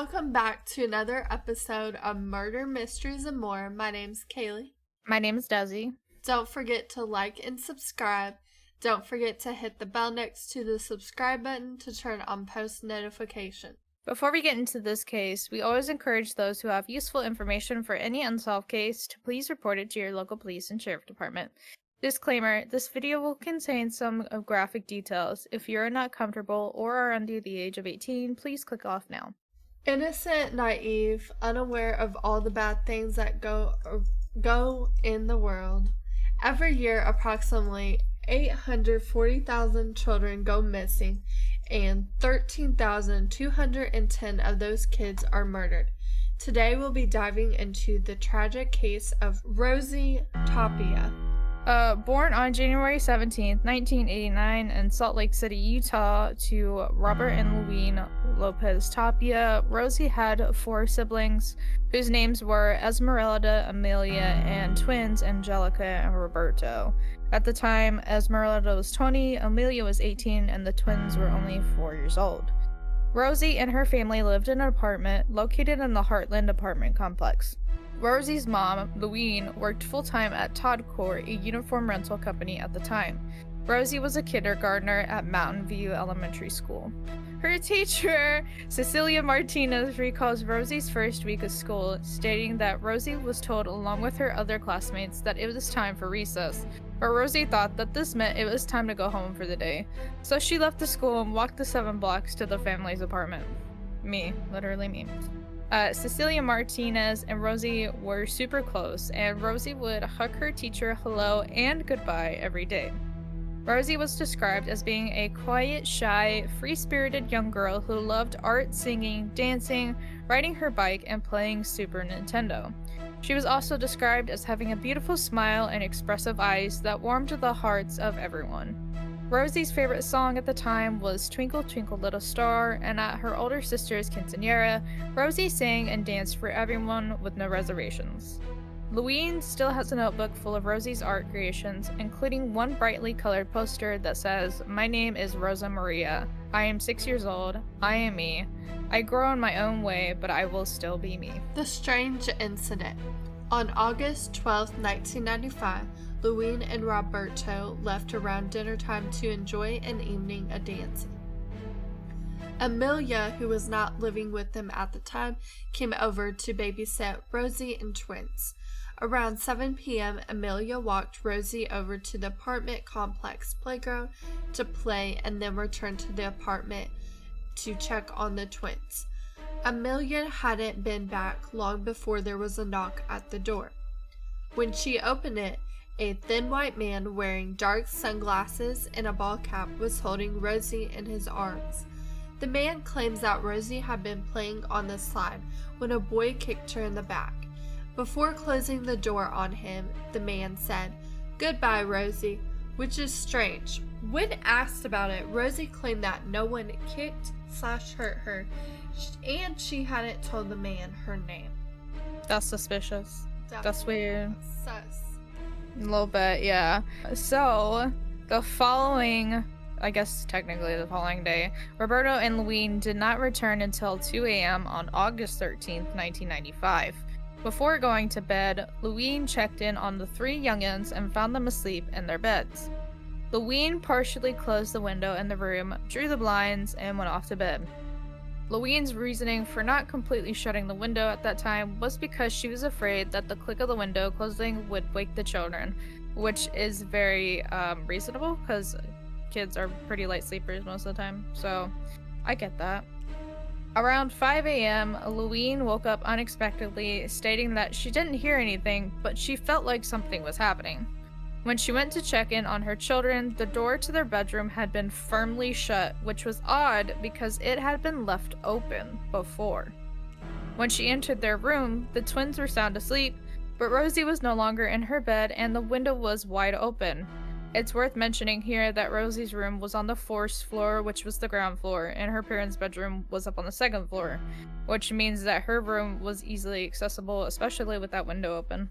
Welcome back to another episode of Murder, Mysteries, and More. My name's Kaylee. My name is Desi. Don't forget to like and subscribe. Don't forget to hit the bell next to the subscribe button to turn on post notification. Before we get into this case, we always encourage those who have useful information for any unsolved case to please report it to your local police and sheriff department. Disclaimer, this video will contain some graphic details. If you are not comfortable or are under the age of 18, please click off now. Innocent, naive, unaware of all the bad things that go in the world. Every year, approximately 840,000 children go missing, and 13,210 of those kids are murdered. Today, we'll be diving into the tragic case of Rosie Tapia. Born on January 17th, 1989 in Salt Lake City, Utah, to Robert and Louise Lopez Tapia, Rosie had 4 siblings whose names were Esmeralda, Emilia, and twins Angelica and Roberto. At the time, Esmeralda was 20, Emilia was 18, and the twins were only 4 years old. Rosie and her family lived in an apartment located in the Heartland apartment complex. Rosie's mom, Louise, worked full-time at Todd Court, a uniform rental company at the time. Rosie was a kindergartner at Mountain View Elementary School. Her teacher, Cecilia Martinez, recalls Rosie's first week of school, stating that Rosie was told along with her other classmates that it was time for recess, but Rosie thought that this meant it was time to go home for the day. So she left the school and walked the 7 blocks to the family's apartment. Me, literally me. Cecilia Martinez and Rosie were super close, and Rosie would hug her teacher hello and goodbye every day. Rosie was described as being a quiet, shy, free-spirited young girl who loved art, singing, dancing, riding her bike, and playing Super Nintendo. She was also described as having a beautiful smile and expressive eyes that warmed the hearts of everyone. Rosie's favorite song at the time was Twinkle Twinkle Little Star, and at her older sister's quinceañera, Rosie sang and danced for everyone with no reservations. Louise still has a notebook full of Rosie's art creations, including one brightly colored poster that says, "My name is Rosa Maria. I am 6 years old. I am me. I grow in my own way, but I will still be me." The strange incident. On August 12, 1995, Louise and Roberto left around dinner time to enjoy an evening of dancing. Emilia, who was not living with them at the time, came over to babysit Rosie and twins. Around 7 p.m., Emilia walked Rosie over to the apartment complex playground to play and then returned to the apartment to check on the twins. Emilia hadn't been back long before there was a knock at the door. When she opened it, a thin white man wearing dark sunglasses and a ball cap was holding Rosie in his arms. The man claims that Rosie had been playing on the slide when a boy kicked her in the back. Before closing the door on him, the man said, "Goodbye, Rosie," which is strange. When asked about it, Rosie claimed that no one kicked/hurt her, and she hadn't told the man her name. That's suspicious. That's weird. Sus. A little bit, yeah. So, the following, I guess technically the following day, Roberto and Louise did not return until 2 a.m. on August 13th, 1995. Before going to bed, Louise checked in on the 3 youngins and found them asleep in their beds. Louise partially closed the window in the room, drew the blinds, and went off to bed. Louise's reasoning for not completely shutting the window at that time was because she was afraid that the click of the window closing would wake the children, which is very reasonable because kids are pretty light sleepers most of the time, so I get that. Around 5 a.m., Louise woke up unexpectedly, stating that she didn't hear anything, but she felt like something was happening. When she went to check in on her children, the door to their bedroom had been firmly shut, which was odd because it had been left open before. When she entered their room, the twins were sound asleep, but Rosie was no longer in her bed and the window was wide open. It's worth mentioning here that Rosie's room was on the 4th floor, which was the ground floor, and her parents' bedroom was up on the 2nd floor, which means that her room was easily accessible, especially with that window open.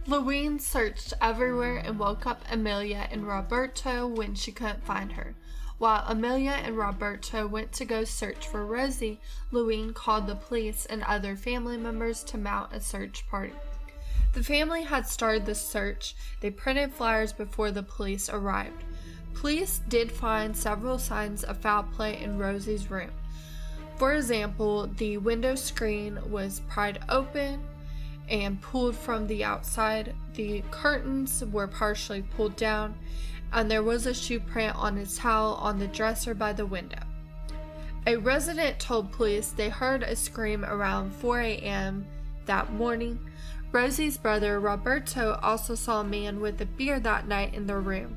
Louise searched everywhere and woke up Emilia and Roberto when she couldn't find her. While Emilia and Roberto went to go search for Rosie, Louine called the police and other family members to mount a search party. The family had started the search. They printed flyers before the police arrived. Police did find several signs of foul play in Rosie's room. For example, the window screen was pried open and pulled from the outside. The curtains were partially pulled down, and there was a shoe print on a towel on the dresser by the window. A resident told police they heard a scream around 4 a.m. that morning. Rosie's brother, Roberto, also saw a man with a beard that night in their room.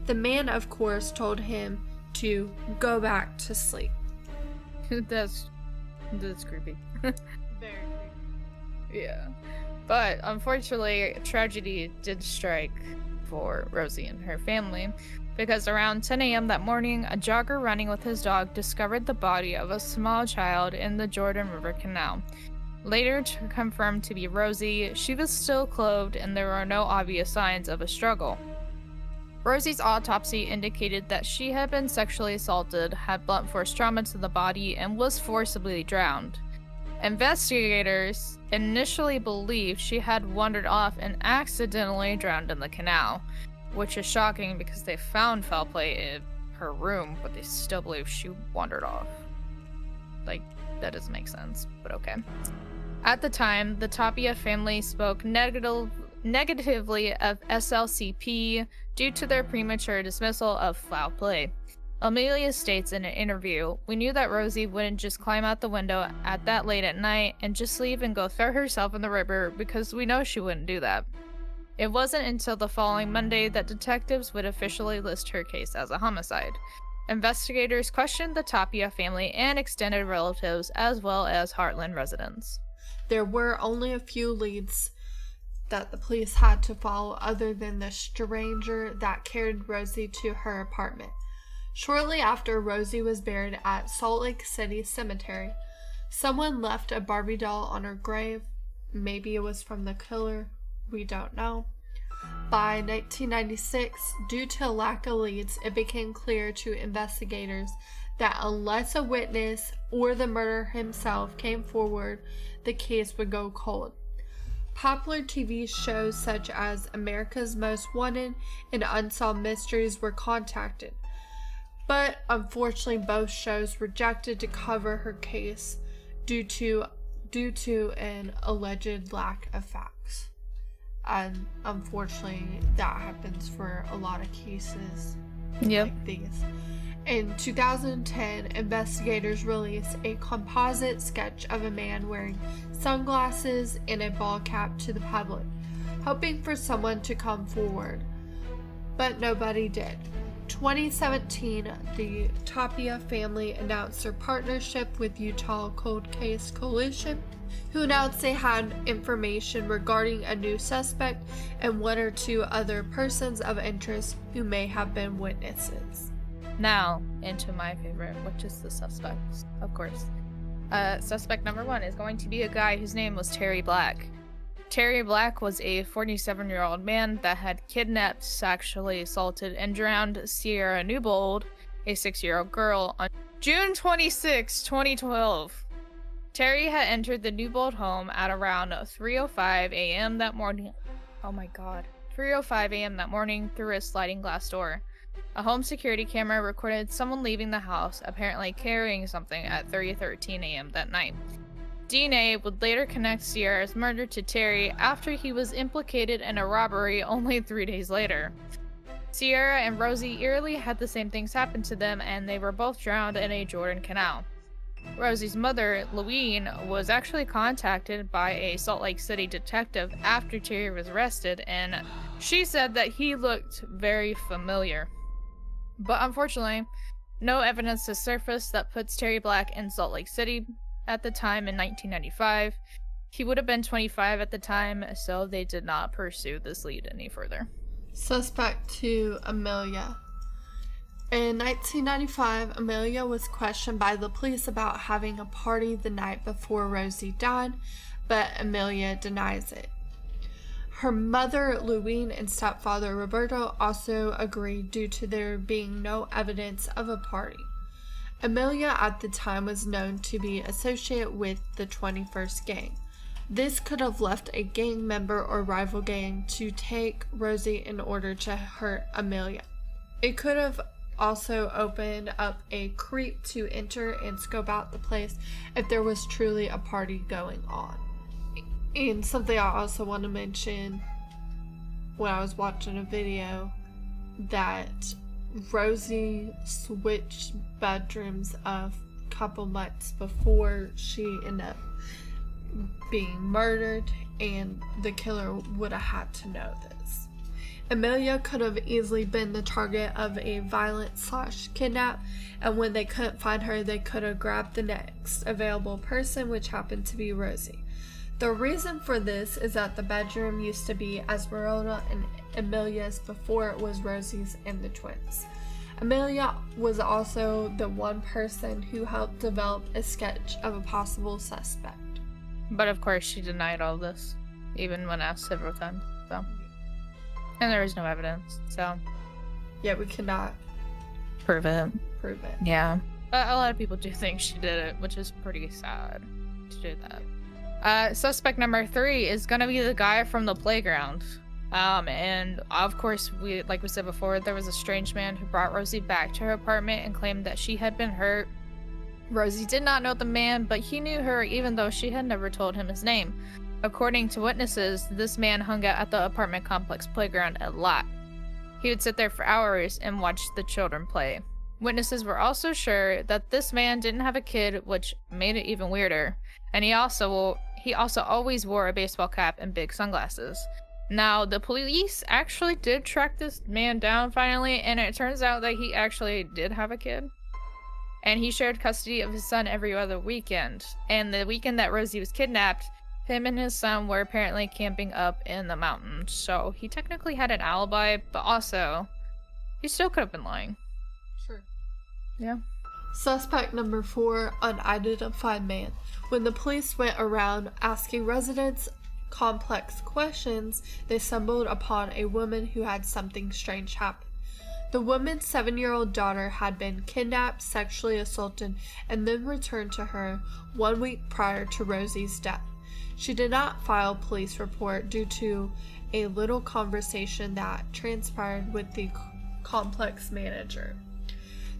The man, of course, told him to go back to sleep. That's creepy. Very creepy. Yeah. But unfortunately, tragedy did strike for Rosie and her family, because around 10 a.m. that morning, a jogger running with his dog discovered the body of a small child in the Jordan River Canal. Later confirmed to be Rosie, she was still clothed and there were no obvious signs of a struggle. Rosie's autopsy indicated that she had been sexually assaulted, had blunt force trauma to the body, and was forcibly drowned. Investigators initially believed she had wandered off and accidentally drowned in the canal, which is shocking because they found foul play in her room, but they still believe she wandered off. Like, that doesn't make sense, but okay. At the time, the Tapia family spoke negatively of SLCP due to their premature dismissal of foul play. Emilia states in an interview, "We knew that Rosie wouldn't just climb out the window at that late at night and just leave and go throw herself in the river because we know she wouldn't do that." It wasn't until the following Monday that detectives would officially list her case as a homicide. Investigators questioned the Tapia family and extended relatives as well as Heartland residents. There were only a few leads that the police had to follow other than the stranger that carried Rosie to her apartment. Shortly after Rosie was buried at Salt Lake City Cemetery, someone left a Barbie doll on her grave. Maybe it was from the killer. We don't know. By 1996, due to a lack of leads, it became clear to investigators that unless a witness or the murderer himself came forward, the case would go cold. Popular TV shows such as America's Most Wanted and Unsolved Mysteries were contacted, but unfortunately both shows rejected to cover her case due to an alleged lack of facts. And unfortunately that happens for a lot of cases like these. In 2010, investigators released a composite sketch of a man wearing sunglasses and a ball cap to the public, hoping for someone to come forward. But nobody did. 2017, the Tapia family announced their partnership with Utah Cold Case Coalition, who announced they had information regarding a new suspect and one or two other persons of interest who may have been witnesses. Now, into my favorite, which is the suspects, of course. Suspect number one is going to be a guy whose name was Terry Black. Terry Black was a 47-year-old man that had kidnapped, sexually assaulted, and drowned Sierra Newbold, a 6-year-old girl, on June 26, 2012. Terry had entered the Newbold home at around 3:05 a.m. that morning. Oh my god. 3:05 a.m. that morning through a sliding glass door. A home security camera recorded someone leaving the house, apparently carrying something, at 3:13 a.m. that night. DNA would later connect Sierra's murder to Terry after he was implicated in a robbery only 3 days later. Sierra and Rosie eerily had the same things happen to them, and they were both drowned in a Jordan Canal. Rosie's mother, Louine, was actually contacted by a Salt Lake City detective after Terry was arrested, and she said that he looked very familiar. But unfortunately, no evidence has surfaced that puts Terry Black in Salt Lake City at the time in 1995. He would have been 25 at the time, so they did not pursue this lead any further. Suspect 2, Emilia. In 1995, Emilia was questioned by the police about having a party the night before Rosie died, but Emilia denies it. Her mother, Louine, and stepfather, Roberto, also agreed due to there being no evidence of a party. Emilia at the time was known to be associated with the 21st gang. This could have left a gang member or rival gang to take Rosie in order to hurt Emilia. It could have also opened up a creep to enter and scope out the place if there was truly a party going on. And something I also want to mention, when I was watching a video, that Rosie switched bedrooms a couple months before she ended up being murdered, and the killer would have had to know this. Emilia could have easily been the target of a violent/kidnap, and when they couldn't find her, they could have grabbed the next available person, which happened to be Rosie. The reason for this is that the bedroom used to be Esmeralda and Emilia's before it was Rosie's and the twins. Emilia was also the one person who helped develop a sketch of a possible suspect. But of course she denied all this, even when asked several times, so. And there is no evidence, so. Yeah, we cannot prove it. Yeah. But a lot of people do think she did it, which is pretty sad to do that. Suspect number 3 is gonna be the guy from the playground. And of course, like we said before, there was a strange man who brought Rosie back to her apartment and claimed that she had been hurt. Rosie did not know the man, but he knew her even though she had never told him his name. According to witnesses, this man hung out at the apartment complex playground a lot. He would sit there for hours and watch the children play. Witnesses were also sure that this man didn't have a kid, which made it even weirder. And he also always wore a baseball cap and big sunglasses. Now, the police actually did track this man down finally, and it turns out that he actually did have a kid. And he shared custody of his son every other weekend. And the weekend that Rosie was kidnapped, him and his son were apparently camping up in the mountains. So he technically had an alibi, but also, he still could have been lying. Sure. Yeah. Suspect number 4, unidentified man. When the police went around asking residents complex questions, they stumbled upon a woman who had something strange happen. The woman's 7-year-old daughter had been kidnapped, sexually assaulted, and then returned to her 1 week prior to Rosie's death. She did not file a police report due to a little conversation that transpired with the complex manager.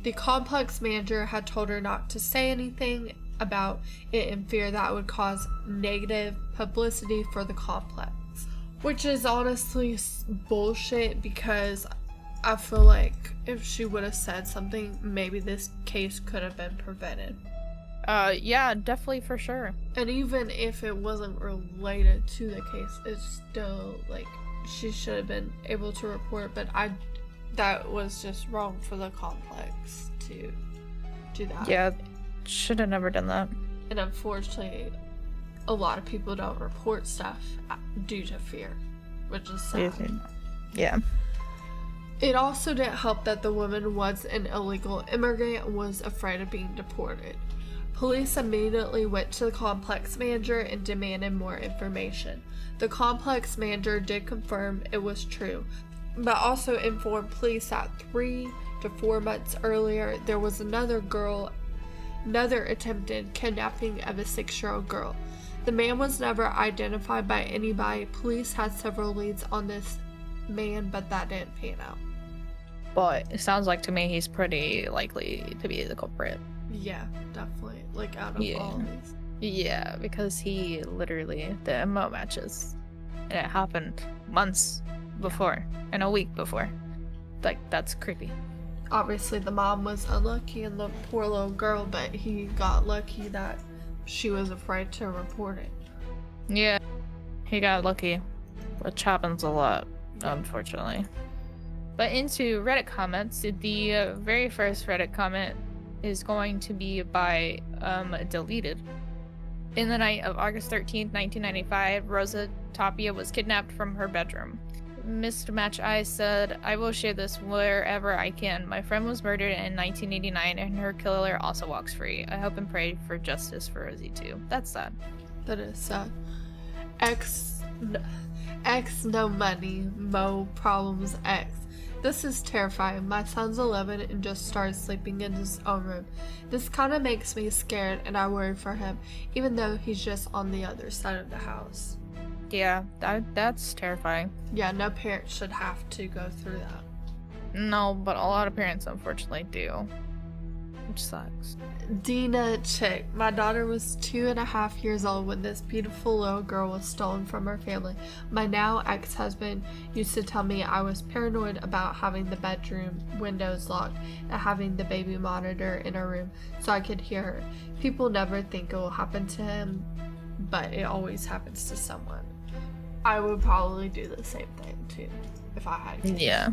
The complex manager had told her not to say anything about it in fear that would cause negative publicity for the complex, which is honestly bullshit, because I feel like if she would have said something, maybe this case could have been prevented. Yeah, definitely, for sure. And even if it wasn't related to the case, it's still, like, she should have been able to report, but that was just wrong for the complex to do that. Yeah, should have never done that. And unfortunately, a lot of people don't report stuff due to fear, which is sad. Yeah. It also didn't help that the woman was an illegal immigrant and was afraid of being deported. Police immediately went to the complex manager and demanded more information. The complex manager did confirm it was true, but also informed police that 3 to 4 months earlier there was another attempted kidnapping of a 6-year-old girl. The man was never identified by anybody. Police had several leads on this man, but that didn't pan out. But it sounds like to me he's pretty likely to be the culprit. Yeah, definitely. Like, out of all of these. Yeah, because he literally, the MO matches. And it happened months before, and a week before. Like, that's creepy. Obviously, the mom was unlucky and the poor little girl, but he got lucky that she was afraid to report it. Yeah, he got lucky, which happens a lot, unfortunately. But into Reddit comments, the very first Reddit comment is going to be by Deleted. In the night of August 13th, 1995, Rosie Tapia was kidnapped from her bedroom. Mr. Match Eyes said, "I will share this wherever I can. My friend was murdered in 1989 and her killer also walks free. I hope and pray for justice for Rosie too." That's sad. That is sad. X X, no money, Mo problems X. This is terrifying. My son's 11 and just started sleeping in his own room. This kind of makes me scared and I worry for him, even though he's just on the other side of the house. Yeah, that's terrifying. Yeah, no parent should have to go through that. No, but a lot of parents unfortunately do. Which sucks. Dina Chick. My daughter was 2.5 years old when this beautiful little girl was stolen from her family. My now ex-husband used to tell me I was paranoid about having the bedroom windows locked and having the baby monitor in her room so I could hear her. People never think it will happen to him, but it always happens to someone. I would probably do the same thing too if I had kids. Yeah.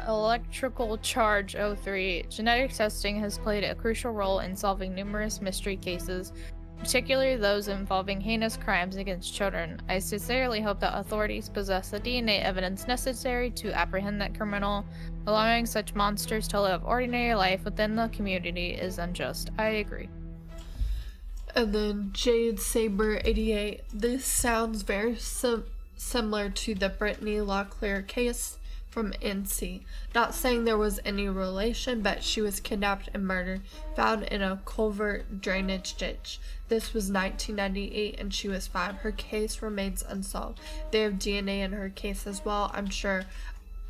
Electrical Charge 03. Genetic testing has played a crucial role in solving numerous mystery cases, particularly those involving heinous crimes against children. I sincerely hope that authorities possess the DNA evidence necessary to apprehend that criminal. Allowing such monsters to live ordinary life within the community is unjust. I agree. And then Jade Saber 88. This sounds very similar to the Brittany Locklear case from NC. Not saying there was any relation, but she was kidnapped and murdered, found in a culvert drainage ditch. This was 1998 and she was 5. Her case remains unsolved. They have DNA in her case as well. I'm sure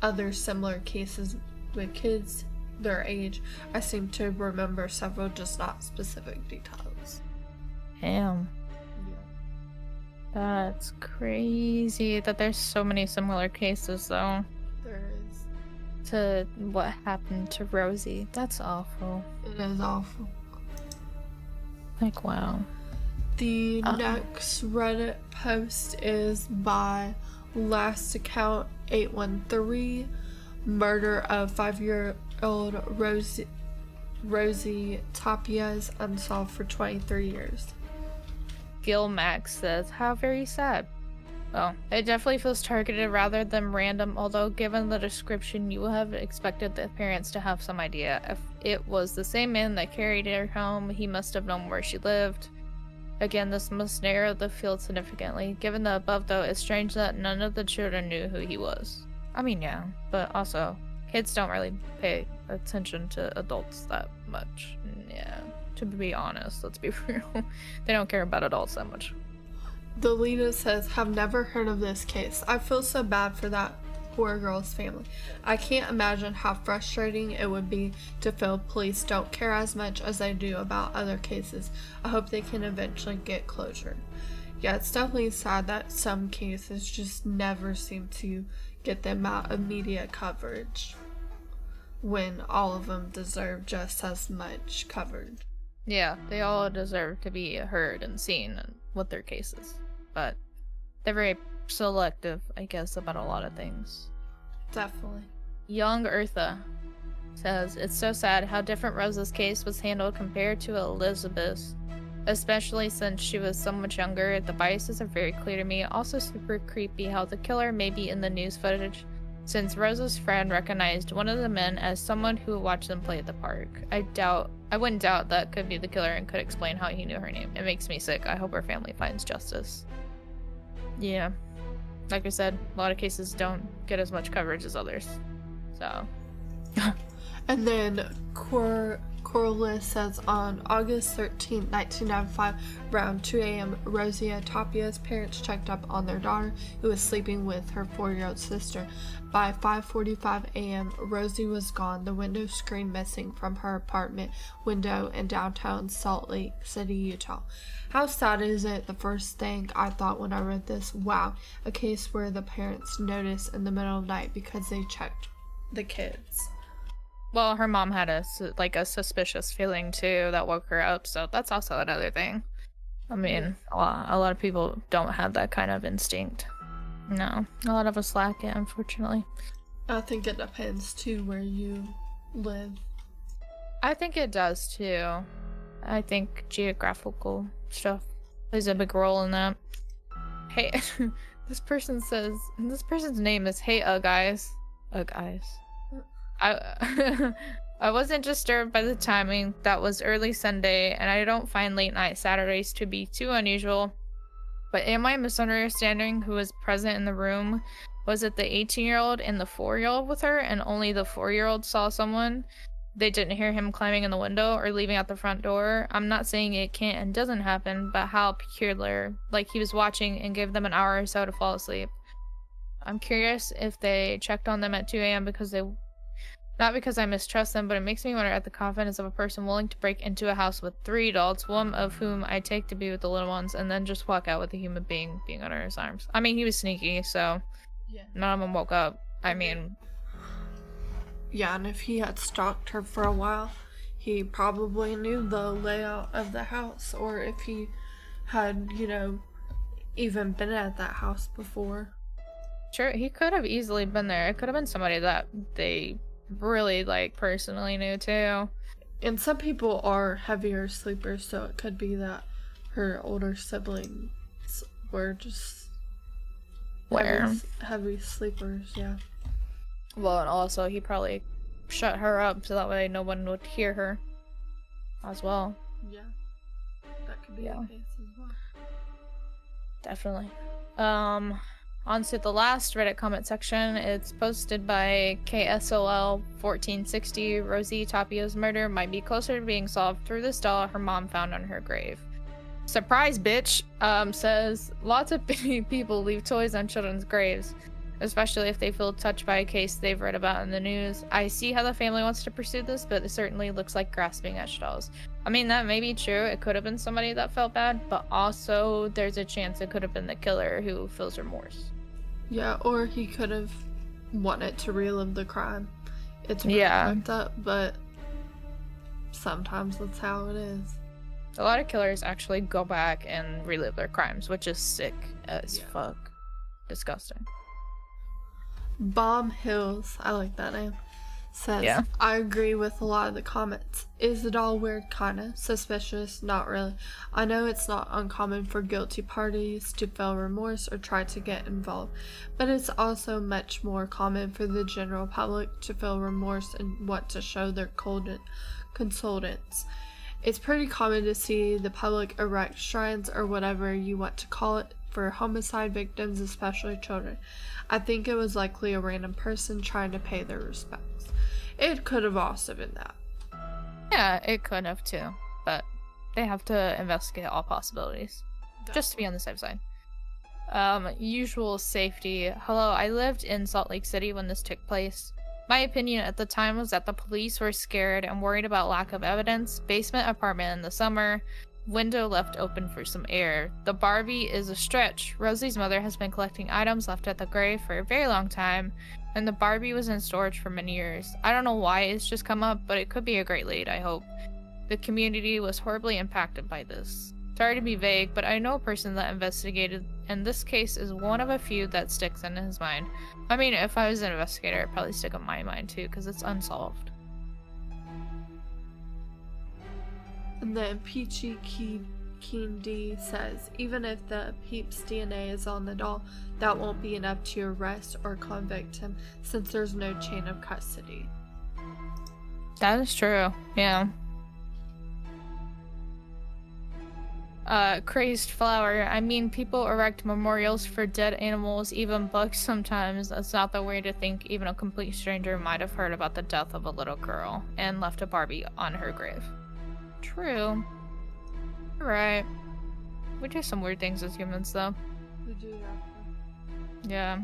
other similar cases with kids their age. I seem to remember several, just not specific details. Damn. Yeah. That's crazy that there's so many similar cases though. There is. To what happened to Rosie. That's awful. It is awful. Like, wow. The next Reddit post is by last account 813. Murder of 5-year-old Rosie Tapia is unsolved for 23 years. Gil Max says, how very sad. Well, it definitely feels targeted rather than random, although given the description you would have expected the parents to have some idea. If it was the same man that carried her home, he must have known where she lived. Again, this must narrow the field significantly. Given the above though, it's strange that none of the children knew who he was. I mean, yeah, but also, kids don't really pay attention to adults that much. Yeah, to be honest, let's be real. They don't care about adults that much. Delina says, have never heard of this case. I feel so bad for that poor girl's family. I can't imagine how frustrating it would be to feel police don't care as much as they do about other cases. I hope they can eventually get closure. Yeah, it's definitely sad that some cases just never seem to get the amount of media coverage when all of them deserve just as much coverage. Yeah, they all deserve to be heard and seen with their cases. But they're very selective, I guess, about a lot of things. Definitely. Young Eartha says, it's so sad how different Rose's case was handled compared to Elizabeth's, especially since she was so much younger. The biases are very clear to me. Also super creepy how the killer may be in the news footage, since Rose's friend recognized one of the men as someone who watched them play at the park. I wouldn't doubt that could be the killer and could explain how he knew her name. It makes me sick. I hope her family finds justice. Yeah. Like I said, a lot of cases don't get as much coverage as others. So. And then Corliss says, on August 13, 1995, around 2 a.m., Rosie Tapia's parents checked up on their daughter, who was sleeping with her 4-year-old sister. By 5:45 a.m., Rosie was gone, the window screen missing from her apartment window in downtown Salt Lake City, Utah. How sad is it? The first thing I thought when I read this, wow, a case where the parents noticed in the middle of the night because they checked the kids. Well, her mom had a suspicious feeling too that woke her up, so that's also another thing. I mean, a lot of people don't have that kind of instinct. No, a lot of us lack it, unfortunately. I think it depends too where you live. I think it does too. I think geographical stuff plays a big role in that. Hey, this person's name is Hey Guys. Guys. I wasn't disturbed by the timing. That was early Sunday, and I don't find late night Saturdays to be too unusual. But am I misunderstanding who was present in the room? Was it the 18-year-old and the 4-year-old with her, and only the 4-year-old saw someone? They didn't hear him climbing in the window or leaving out the front door. I'm not saying it can't and doesn't happen, but how peculiar. Like he was watching and gave them an hour or so to fall asleep. I'm curious if they checked on them at 2 a.m. because they... Not because I mistrust them, but it makes me wonder at the confidence of a person willing to break into a house with 3 adults, one of whom I take to be with the little ones, and then just walk out with a human being under his arms. I mean, he was sneaky, so Yeah. none of them woke up. I mean... Yeah, and if he had stalked her for a while, he probably knew the layout of the house, or if he had, even been at that house before. Sure, he could have easily been there. It could have been somebody that they really, personally knew, too. And some people are heavier sleepers, so it could be that her older siblings were just heavy sleepers, yeah. Well, and also he probably shut her up so that way no one would hear her as well. Yeah. That could be the case as well. Definitely. On to the last Reddit comment section. It's posted by KSOL1460. Rosie Tapia's murder might be closer to being solved through this doll her mom found on her grave. Surprise, bitch! Says, lots of people leave toys on children's graves, especially if they feel touched by a case they've read about in the news. I see how the family wants to pursue this, but it certainly looks like grasping at straws. I mean, that may be true. It could have been somebody that felt bad, but also there's a chance it could have been the killer who feels remorse. Yeah, or he could have wanted to relive the crime. It's really fucked up, but sometimes that's how it is. A lot of killers actually go back and relive their crimes, which is sick as fuck. Disgusting. Bomb Hills, I like that name, says, I agree with a lot of the comments. Is the doll weird? Kinda. Suspicious? Not really. I know it's not uncommon for guilty parties to feel remorse or try to get involved, but it's also much more common for the general public to feel remorse and want to show their consultants. It's pretty common to see the public erect shrines or whatever you want to call it for homicide victims, especially children. I think it was likely a random person trying to pay their respects. It could have also been that. Yeah, it could have too, but they have to investigate all possibilities, just to be on the safe side. Usual safety. Hello, I lived in Salt Lake City when this took place. My opinion at the time was that the police were scared and worried about lack of evidence. Basement apartment in the summer. Window left open for some air. The Barbie is a stretch. Rosie's mother has been collecting items left at the grave for a very long time, and the Barbie was in storage for many years. I don't know why it's just come up, but it could be a great lead, I hope. The community was horribly impacted by this. Sorry to be vague, but I know a person that investigated, and this case is one of a few that sticks in his mind. I mean, if I was an investigator, it'd probably stick in my mind too, because it's unsolved. And then Peachy Keen D says, even if the Peeps DNA is on the doll, that won't be enough to arrest or convict him, since there's no chain of custody. That is true, yeah. Crazed Flower. I mean, people erect memorials for dead animals, even bugs sometimes. It's not that weird to think even a complete stranger might have heard about the death of a little girl and left a Barbie on her grave. True. Right. We do some weird things as humans, though. We do, yeah.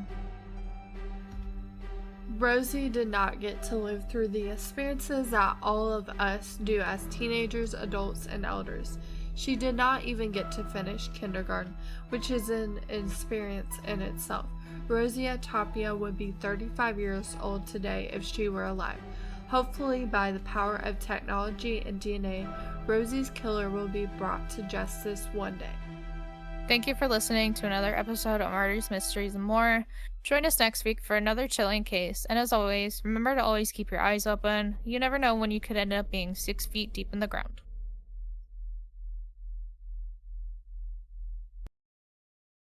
Rosie did not get to live through the experiences that all of us do as teenagers, adults, and elders. She did not even get to finish kindergarten, which is an experience in itself. Rosie Tapia would be 35 years old today if she were alive. Hopefully, by the power of technology and DNA, Rosie's killer will be brought to justice one day. Thank you for listening to another episode of Murders, Mysteries, and More. Join us next week for another chilling case, and as always, remember to always keep your eyes open. You never know when you could end up being 6 feet deep in the ground.